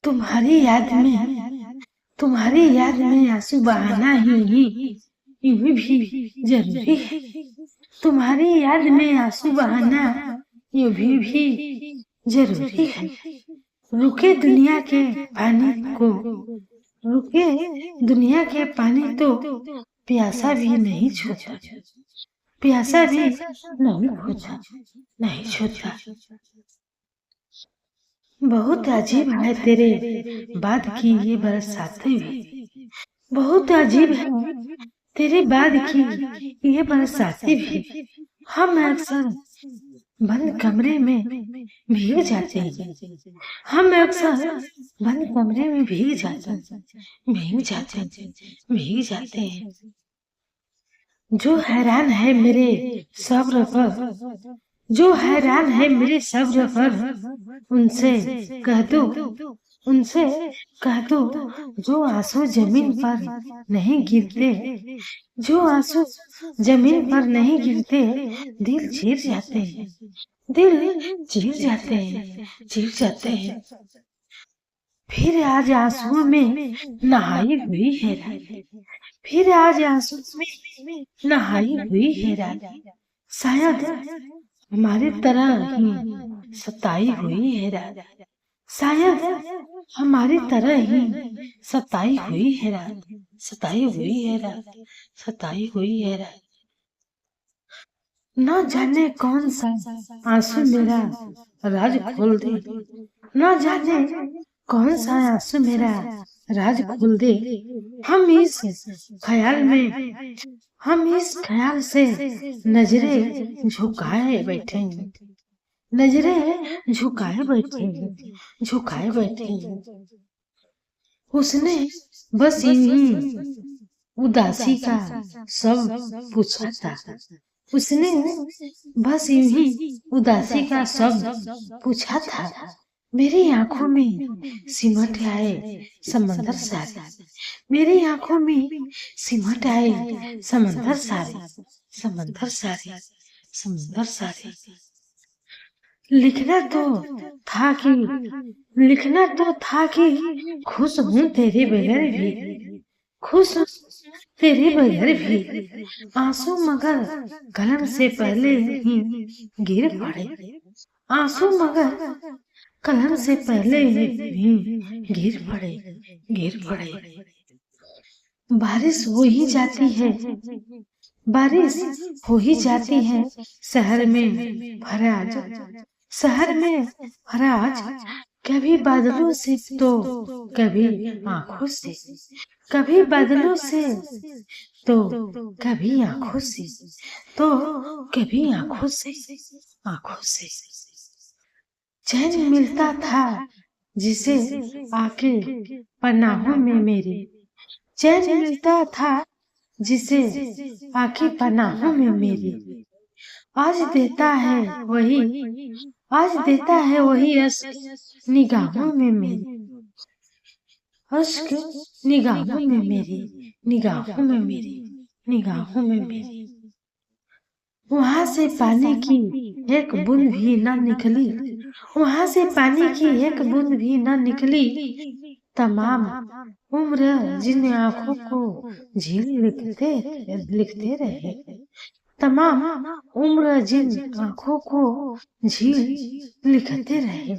तुम्हारी याद में तुम्हारी याद में आंसू बहाना ही यूं भी जरूरी है। तुम्हारी याद में आंसू बहाना यूं भी जरूरी है। रुके दुनिया के पानी को रुके दुनिया के पानी तो प्यासा भी नहीं छूता, प्यासा भी नहीं छूता। बहुत अजीब है तेरे बाद की ये बरसातें भी, बहुत अजीब है तेरे बाद की ये बरसातें भी। हम अक्सर बंद कमरे में भीग जाते हैं, हम अक्सर बंद कमरे में भीग जाते हैं। जो हैरान है मेरे सब्र पर, जो हैरान है मेरे सब्र पर, उनसे कह दो जो आंसू जमीन पर नहीं गिरते, जो आंसू जमीन पर नहीं गिरते, दिल चीर जाते हैं, चीर जाते हैं। फिर आज आंसुओं में नहाई हुई है रानी, फिर आज आंसुओं में नहाई हुई है रानी। शायद हमारी तरह ही सताई हुई है रात, शायद हमारी तरह ही सताई हुई है रात, सताई हुई है रात। न जाने कौन सा आंसू मेरा राज खोल दे, न जाने कौन सा आंसू मेरा राज खोल दे। हम इस ख्याल से नजरें झुकाए बैठे, नजरें झुकाए बैठे। उसने बस यूं उदासी का सब पूछा था, उसने बस यूं ही उदासी का सब पूछा था। मेरी आंखों में सिमट आए समंदर सारे, मेरी आंखों में सिमट आए समंदर सारे। लिखना तो था कि खुश हूँ तेरे बगैर भी, खुश तेरे बगैर भी। आंसू मगर कलम से पहले ही गिर पड़े, आंसू मगर कलम से पहले ही गिर पड़े। बारिश हो ही जाती है, बारिश हो ही जाती है शहर में फराज, कभी बादलों से तो कभी आंखों से, कभी बादलों से तो कभी आंखों से, तो कभी आंखों से। चैन मिलता था जिसे आके पनाहों में मेरे, चैन मिलता था जिसे आके पनाहों में मेरे। आज देता है वही अश्क निगाहों में मेरी, अश्क निगाहों में मेरी। वहां से पानी की एक बूंद भी न निकली, वहां से पानी की एक बूंद भी न निकली। तमाम उम्र जिन आंखों को झील लिखते रहे, तमाम उम्र जिन आंखों को झील लिखते रहे।